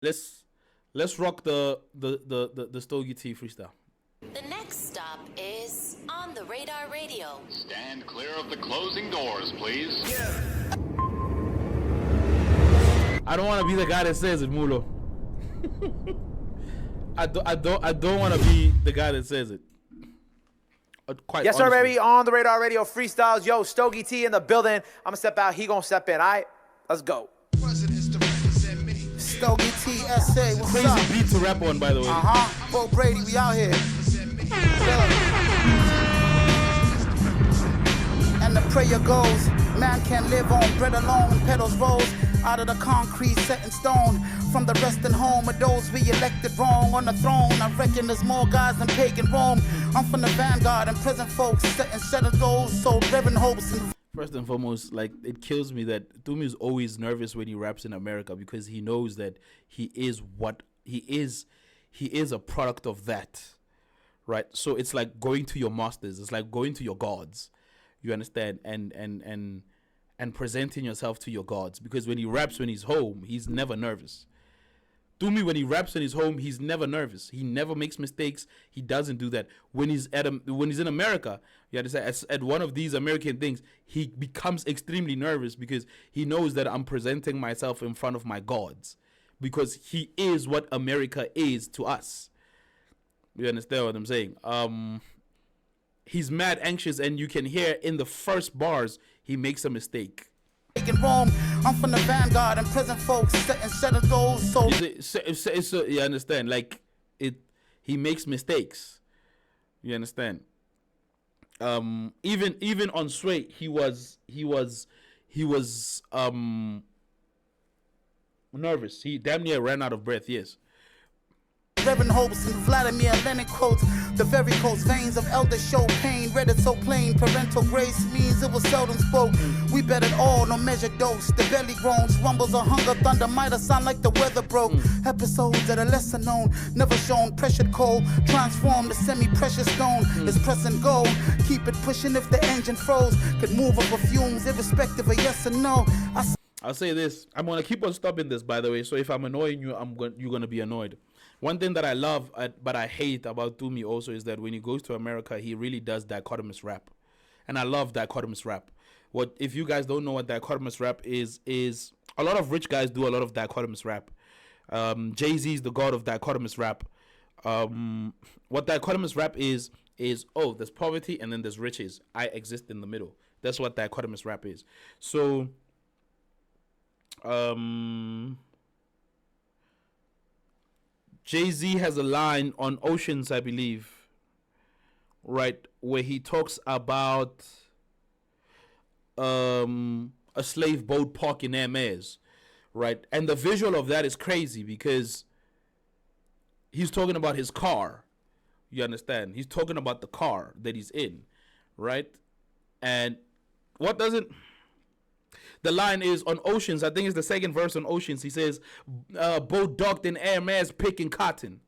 Let's rock the Stogie T freestyle. The next stop is On the Radar Radio. Stand clear of the closing doors, please. I don't want to be the guy that says it, Mulo. I don't want to be the guy that says it. Quite Yes, honestly. sir, baby. On the Radar Radio freestyles. Yo, Stogie T in the building. I'm going to step out. He going to step in. All right? Let's go. Stogie T, SA, what's Crazy up? beat to rap on, by the way. Bo Brady, we out here. And the prayer goes, man can't live on bread alone. Petals rose out of the concrete set in stone. From the resting home of those we elected wrong on the throne. I reckon there's more guys than pagan Rome. I'm from the vanguard and present folks set instead of those sold living hopes and First and foremost, like, it kills me that Dumi is always nervous when he raps in America because he knows that he is what he is. He is a product of that, right? So it's like going to your masters. It's like going to your gods. You understand? And presenting yourself to your gods. Because when he raps when he's home, he's never nervous. Dumi, when he raps in his home, he's never nervous. He never makes mistakes. He doesn't do that. When he's in America, you understand, at one of these American things, he becomes extremely nervous because he knows that I'm presenting myself in front of my gods, because he is what America is to us. You understand what I'm saying? He's mad anxious, and you can hear in the first bars he makes a mistake. pagan Rome. I'm from the vanguard and present folks set instead of those sold. So you understand? Like, he makes mistakes. You understand? Even on Sway, he was nervous. He damn near ran out of breath. Yes. Reverend hopes and Vladimir Lenin quotes. The very close veins of elders show pain. Read it so plain. Parental grace means it was seldom spoke. We bet it all, no measured dose. The belly groans, rumbles of hunger, thunder might have sound like the weather broke. Episodes that are lesser known, never shown. Pressured coal, transform the semi-precious stone. It's press and go. Keep it pushing if the engine froze. Could move over fumes, irrespective of yes or no. I'll say this. I'm gonna keep on stopping this, by the way. So if I'm annoying you, you're gonna be annoyed. One thing that I love, but I hate about Dumi also, is that when he goes to America, he really does dichotomous rap, and I love dichotomous rap. What if you guys don't know what dichotomous rap is a lot of rich guys do a lot of dichotomous rap. Jay-Z is the god of dichotomous rap. What dichotomous rap is oh, there's poverty and then there's riches. I exist in the middle. That's what dichotomous rap is. So Jay-Z has a line on Oceans, I believe, right, where he talks about a slave boat park in Hermes, right? And the visual of that is crazy because he's talking about his car. You understand? He's talking about the car that he's in, right? And what doesn't... The line is on Oceans. I think it's the second verse on Oceans. He says, boat docked in Hermes picking cotton.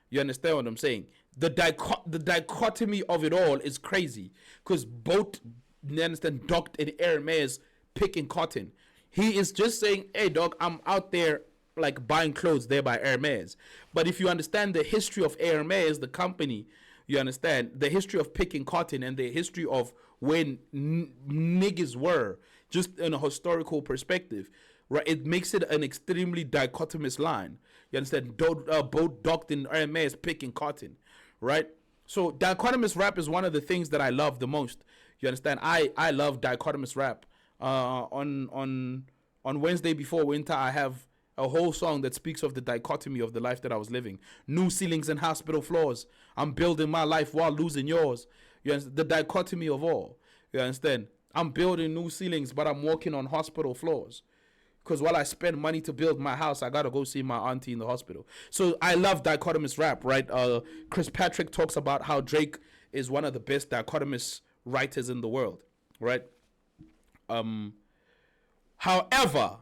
You understand what I'm saying? The dichotomy of it all is crazy. Because boat, you understand, docked in Hermes picking cotton. He is just saying, hey, dog, I'm out there like buying clothes there by Hermes. But if you understand the history of Hermes, the company, you understand the history of picking cotton and the history of when niggas were, just in a historical perspective, right? It makes it an extremely dichotomous line. You understand? Boat docked in Hermes picking cotton, right? So dichotomous rap is one of the things that I love the most. You understand? I love dichotomous rap. On Wednesday before winter, I have a whole song that speaks of the dichotomy of the life that I was living. New ceilings and hospital floors. I'm building my life while losing yours. You understand? The dichotomy of all. You understand? I'm building new ceilings, but I'm walking on hospital floors. Because while I spend money to build my house, I got to go see my auntie in the hospital. So I love dichotomous rap, right? Chris Patrick talks about how Drake is one of the best dichotomous writers in the world, right? However,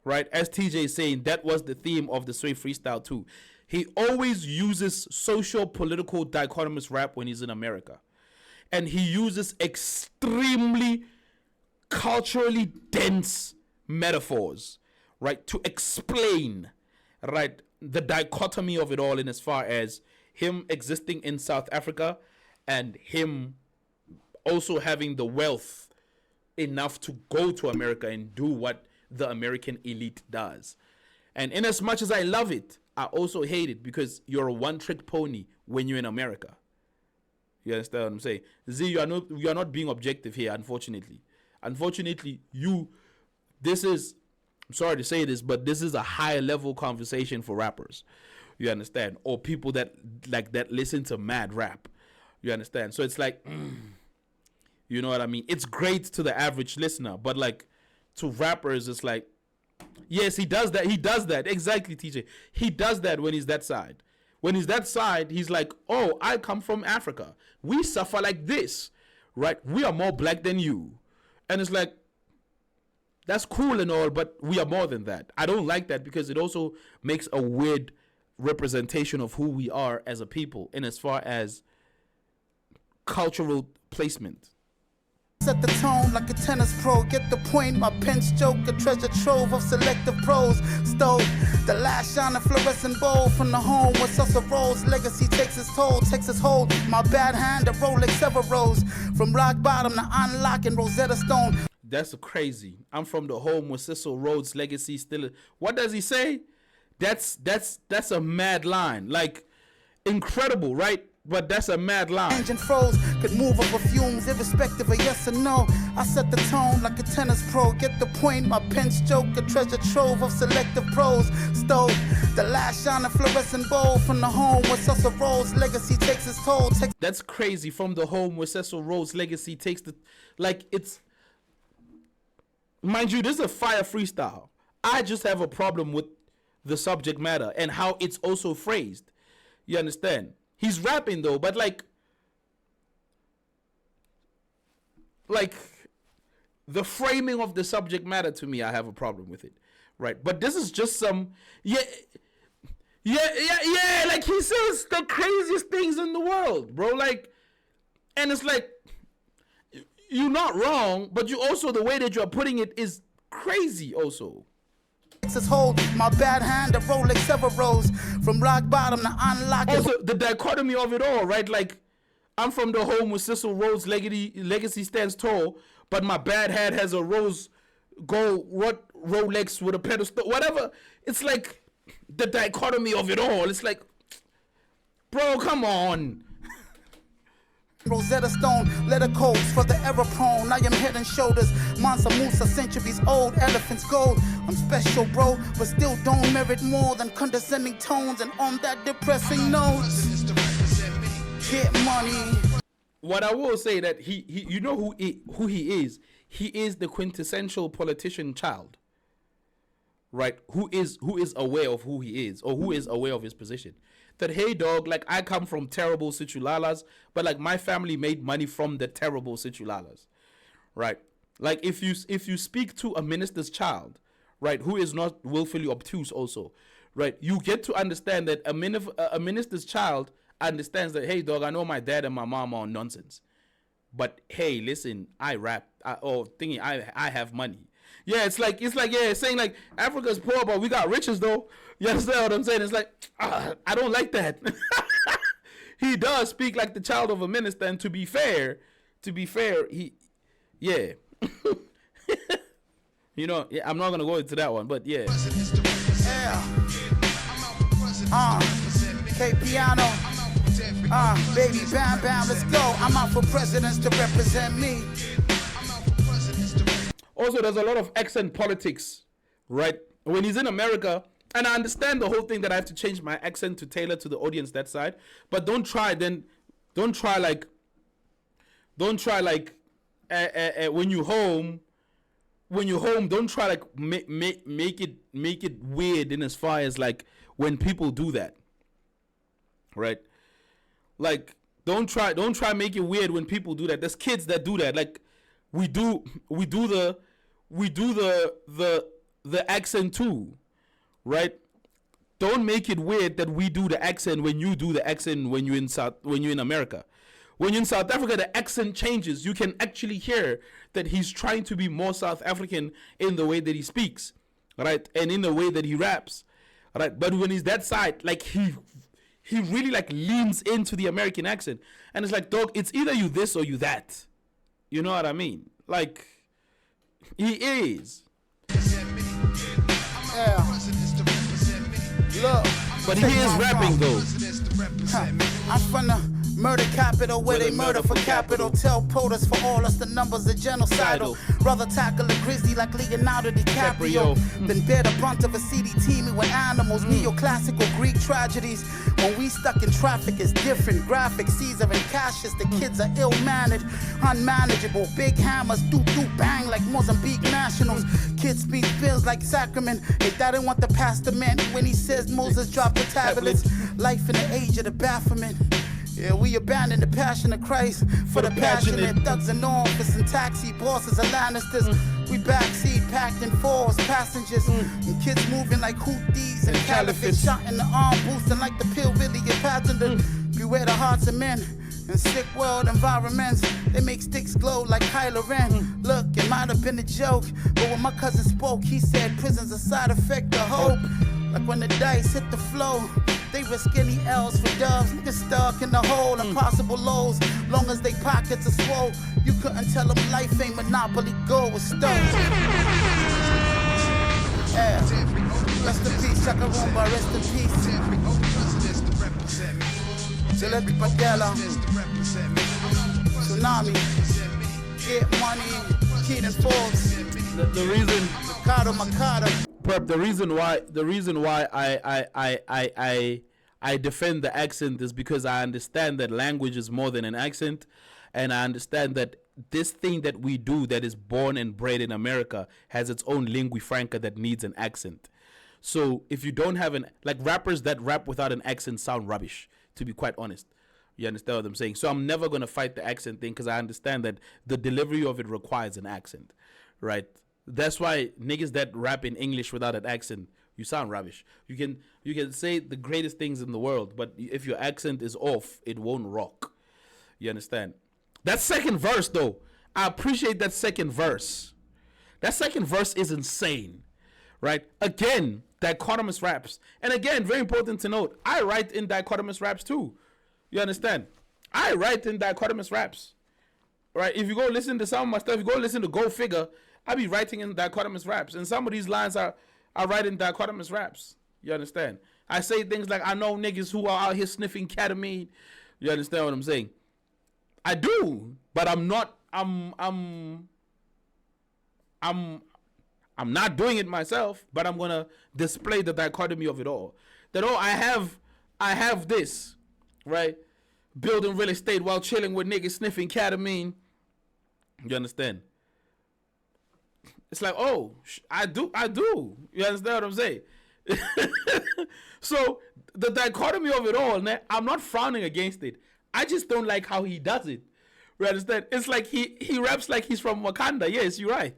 right, as TJ is saying, that was the theme of the Sway Freestyle too. He always uses social political dichotomous rap when he's in America. And he uses extremely culturally dense metaphors, right, to explain right? The dichotomy of it all, in as far as him existing in South Africa and him also having the wealth enough to go to America and do what the American elite does. And in as much as I love it, I also hate it, because you're a one-trick pony when you're in America. You understand what I'm saying? Z, you are not being objective here, unfortunately. Unfortunately, this is, I'm sorry to say this, but this is a higher level conversation for rappers. You understand? Or people that listen to mad rap. You understand? So it's like, you know what I mean? It's great to the average listener, but like to rappers, it's like, yes, he does that. He does that. Exactly, TJ. He does that when he's that side. When he's that side, he's like, oh, I come from Africa. We suffer like this, right? We are more black than you. And it's like, that's cool and all, but we are more than that. I don't like that, because it also makes a weird representation of who we are as a people, in as far as cultural placement. Set the tone like a tennis pro, get the point, my pen stroke, a treasure trove of selective prose. Stove, the last shining fluorescent bowl from the home where Susser rolls. Legacy takes its toll, takes its hold. My bad hand, a Rolex ever rose. From rock bottom to unlocking Rosetta Stone. That's crazy. I'm from the home where Cecil Rhodes' legacy still. What does he say? That's a mad line. Like, incredible, right? But that's a mad line. Engine froze, could move over fumes, irrespective of yes or no. I set the tone like a tennis pro, get the point, my pen stroke, a treasure trove of selective prose. Stove, the last shining fluorescent bowl from the home where Cecil Rhodes' legacy takes its toll. That's crazy. From the home where Cecil Rhodes' legacy takes the, like, it's, mind you, this is a fire freestyle. I just have a problem with the subject matter and how it's also phrased. You understand? He's rapping though, but like the framing of the subject matter, to me, I have a problem with it, right? But this is just some, like he says the craziest things in the world, bro. Like, and it's like, you're not wrong, but you also, the way that you're putting it is crazy also. Hold my bad hand, a Rolex ever rose. From rock bottom to unlocking. Also, the dichotomy of it all, right? Like, I'm from the home where Cecil Rhodes' legacy stands tall, but my bad hand has a rose gold Rolex with a pedestal, whatever. It's like the dichotomy of it all. It's like, bro, come on. Rosetta Stone, letter codes for the error prone. I am head and shoulders, Mansa Musa, centuries old, elephants gold. I'm special, bro, but still don't merit more than condescending tones. And on that depressing note, get money. What I will say, that he you know who he is. He is the quintessential politician child, right? Who is aware of who he is, or who is aware of his position. That, hey dog, like, I come from terrible Situlalas, but like my family made money from the terrible Situlalas, right? Like, if you speak to a minister's child, right, who is not willfully obtuse also, right, you get to understand that a minister's child understands that, hey dog, I know my dad and my mom are on nonsense, but hey, listen, I rap, I have money. Yeah, it's like it's saying like Africa's poor, but we got riches though. You understand what I'm saying? It's like, I don't like that. He does speak like the child of a minister, and to be fair, he, yeah. You know, yeah, I'm not gonna go into that one, but yeah. K Piano, baby, bam, bam, let's go. I'm out for presidents to represent me. Also, there's a lot of accent politics, right? When he's in America, and I understand the whole thing that I have to change my accent to tailor to the audience that side, but don't try like when you home, don't try like make it weird in as far as like when people do that, right? Like, don't try make it weird when people do that. There's kids that do that. Like, we do the accent too, right? Don't make it weird that we do the accent when you do the accent when you're in America. When you're in South Africa, the accent changes. You can actually hear that he's trying to be more South African in the way that he speaks, right? And in the way that he raps, right? But when he's that side, like he really like leans into the American accent, and it's like, dog, it's either you this or you that. You know what I mean? Like he is. Yeah. Look. But he is rapping though. I'm from the murder capital where they murder for capital. Tell protest for all us the numbers are genocidal. Rather tackle a grizzly like Leonardo DiCaprio than bear the brunt of a CD teaming with animals. Neoclassical Greek tragedies. When we stuck in traffic is different. Graphic Caesar and Cassius. The kids are ill-mannered, unmanageable. Big hammers do bang like Mozambique nationals. Kids speak bills like sacrament. They didn't want the pastor man when he says Moses dropped the tablets. Life in the age of the Baphomet. Yeah, we abandon the passion of Christ for the passionate thugs in office and taxi bosses and Lannisters. We backseat packed in fours, passengers, and kids moving like Houthis and caliphates, shot in the arm, boosting like the Pillvillian pageant. Beware the hearts of men in sick world environments. They make sticks glow like Kylo Ren. Look, it might have been a joke, but when my cousin spoke, he said prison's a side effect of hope. Like when the dice hit the flow, they risk any L's for dubs. Niggas stuck in the hole, impossible lows. Long as they pockets are swole, you couldn't tell them life ain't Monopoly Go with stones. Yeah. Rest in peace, Chakarumba, rest in peace. Gillette Padella, Tsunami, Get Money, Keaton Forbes. The reason Makata. Prep, the reason why I defend the accent is because I understand that language is more than an accent, and I understand that this thing that we do that is born and bred in America has its own lingua franca that needs an accent. So if you don't have like rappers that rap without an accent sound rubbish, to be quite honest. You understand what I'm saying? So I'm never going to fight the accent thing because I understand that the delivery of it requires an accent, right? That's why niggas that rap in English without an accent, you sound rubbish. You can say the greatest things in the world, but if your accent is off, it won't rock. You understand? That second verse, though, I appreciate that second verse. That second verse is insane, right? Again, dichotomous raps. And again, very important to note, I write in dichotomous raps too. You understand? I write in dichotomous raps, right? If you go listen to some of my stuff, you go listen to Go Figure, I be writing in dichotomous raps, and some of these lines I write in dichotomous raps. You understand? I say things like, I know niggas who are out here sniffing ketamine. You understand what I'm saying? I do, but I'm not doing it myself, but I'm gonna display the dichotomy of it all. That I have this, right? Building real estate while chilling with niggas sniffing ketamine. You understand? It's like, oh, I do. You understand what I'm saying? So the dichotomy of it all, I'm not frowning against it. I just don't like how he does it. You understand? It's like he raps like he's from Wakanda. Yes, you're right.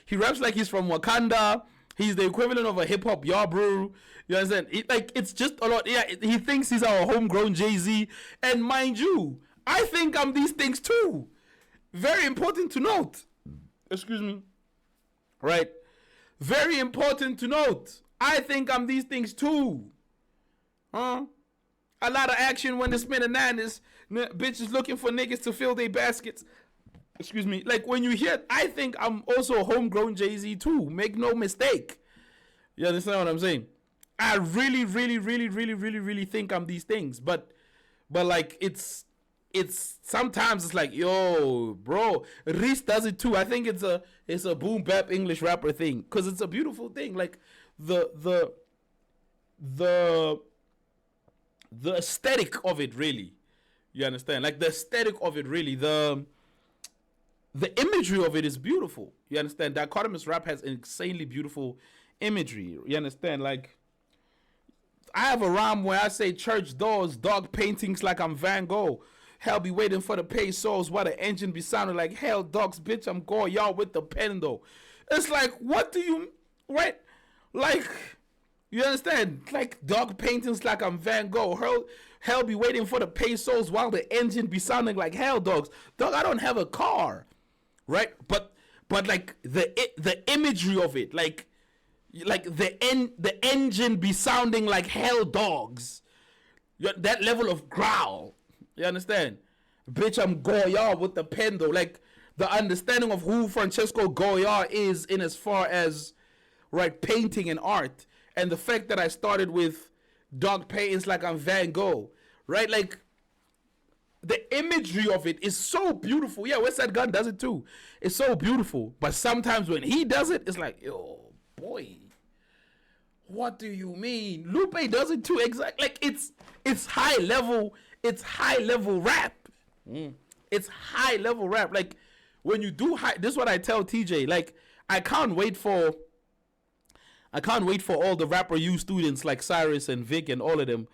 He raps like he's from Wakanda. He's the equivalent of a hip hop yabru. You understand? It's just a lot. Yeah, he thinks he's our homegrown Jay-Z. And mind you, I think I'm these things too. Very important to note. Excuse me. Right? Very important to note. I think I'm these things too. Huh? A lot of action when the spin of nine is bitches looking for niggas to fill their baskets. Excuse me. Like when you hear, I think I'm also a homegrown Jay-Z too. Make no mistake. You understand what I'm saying? I really, really, really, really, really, really think I'm these things. But like it's sometimes it's like, yo, bro, Reese does it too. I think it's a boom bap English rapper thing because it's a beautiful thing. Like the aesthetic of it, really. You understand? Like the aesthetic of it, really. The imagery of it is beautiful. You understand? Dichotomous rap has insanely beautiful imagery. You understand? Like I have a rhyme where I say church doors, dog paintings like I'm Van Gogh. Hell be waiting for the pesos while the engine be sounding like hell dogs, bitch, I'm going y'all with the pen though. It's like, what do you, right? Like, you understand? Like dog paintings like I'm Van Gogh. Hell be waiting for the pesos while the engine be sounding like hell dogs. Dog, I don't have a car, right? But like the imagery of it, like, like the engine be sounding like hell dogs. That level of growl. You understand? Bitch, I'm Goya with the pen though. Like the understanding of who Francesco Goya is in as far as right painting and art, and the fact that I started with dog paintings like I'm Van Gogh, right? Like the imagery of it is so beautiful. Yeah, West Side Gun does it too. It's so beautiful. But sometimes when he does it, it's like, yo, boy, what do you mean? Lupe does it too. Exactly. Like it's high level. It's high level rap. It's high level rap. Like when you do high, this is what I tell TJ. Like I can't wait for all the Rapper U students like Cyrus and Vic and all of them,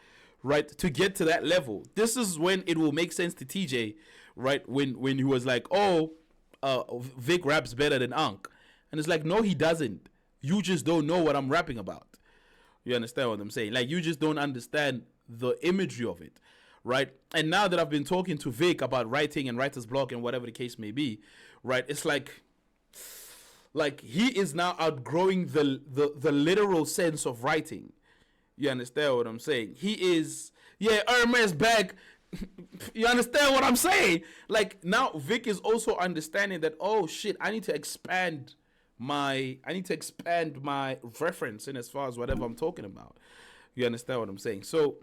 right, to get to that level. This is when it will make sense to TJ, right? When he was like, oh, Vic raps better than Unc. And it's like, no, he doesn't. You just don't know what I'm rapping about. You understand what I'm saying? Like, you just don't understand the imagery of it, right? And now that I've been talking to Vic about writing and writer's block and whatever the case may be, right, it's like he is now outgrowing the literal sense of writing. You understand what I'm saying? He is, yeah, Hermes bag. You understand what I'm saying? Like now Vic is also understanding that, oh shit, I need to expand my reference in as far as whatever I'm talking about. You understand what I'm saying? So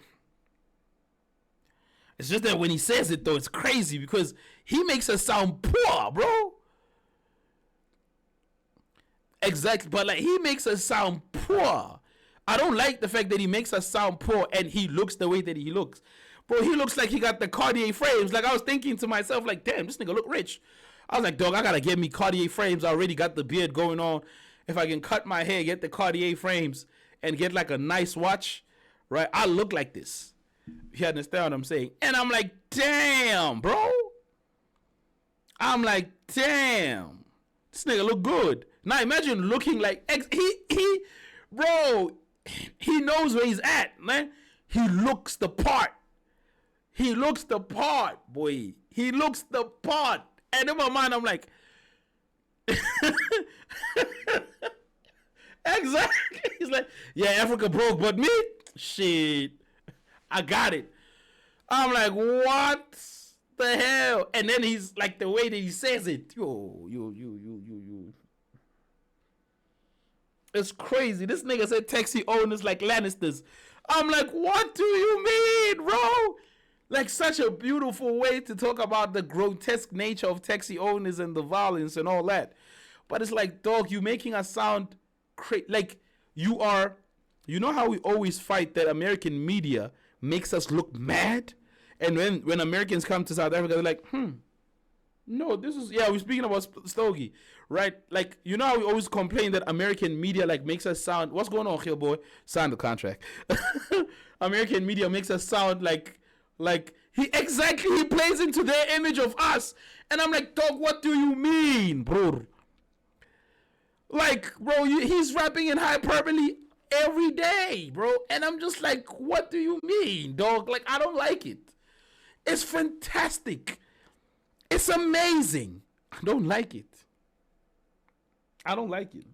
it's just that when he says it though, it's crazy because he makes us sound poor, bro. Exactly, but like he makes us sound poor. I don't like the fact that he makes us sound poor and he looks the way that he looks. Bro, he looks like he got the Cartier frames. Like I was thinking to myself, like, damn, this nigga look rich. I was like, dog, I gotta get me Cartier frames. I already got the beard going on. If I can cut my hair, get the Cartier frames, and get like a nice watch, right? I look like this. You understand what I'm saying? And I'm like, damn, bro. I'm like, damn. This nigga look good. Now imagine looking like bro, he knows where he's at, man. He looks the part. He looks the part, boy. He looks the part. And in my mind, I'm like, exactly. He's like, yeah, Africa broke, but me, shit, I got it. I'm like, what the hell? And then he's like, the way that he says it, yo. It's crazy. This nigga said taxi owners like Lannisters. I'm like, what do you mean, bro? Like such a beautiful way to talk about the grotesque nature of taxi owners and the violence and all that. But it's like, dog, you making us sound like you are, you know how we always fight that American media makes us look mad? And when Americans come to South Africa, they're like, no, this is, yeah, we're speaking about Stogie, right? Like, you know how we always complain that American media, like, makes us sound, what's going on here, boy? Sign the contract. American media makes us sound like he plays into their image of us. And I'm like, dog, what do you mean, bro? Like, bro, he's rapping in hyperbole every day, bro. And I'm just like, what do you mean, dog? Like, I don't like it. It's fantastic. It's amazing. I don't like it. I don't like it.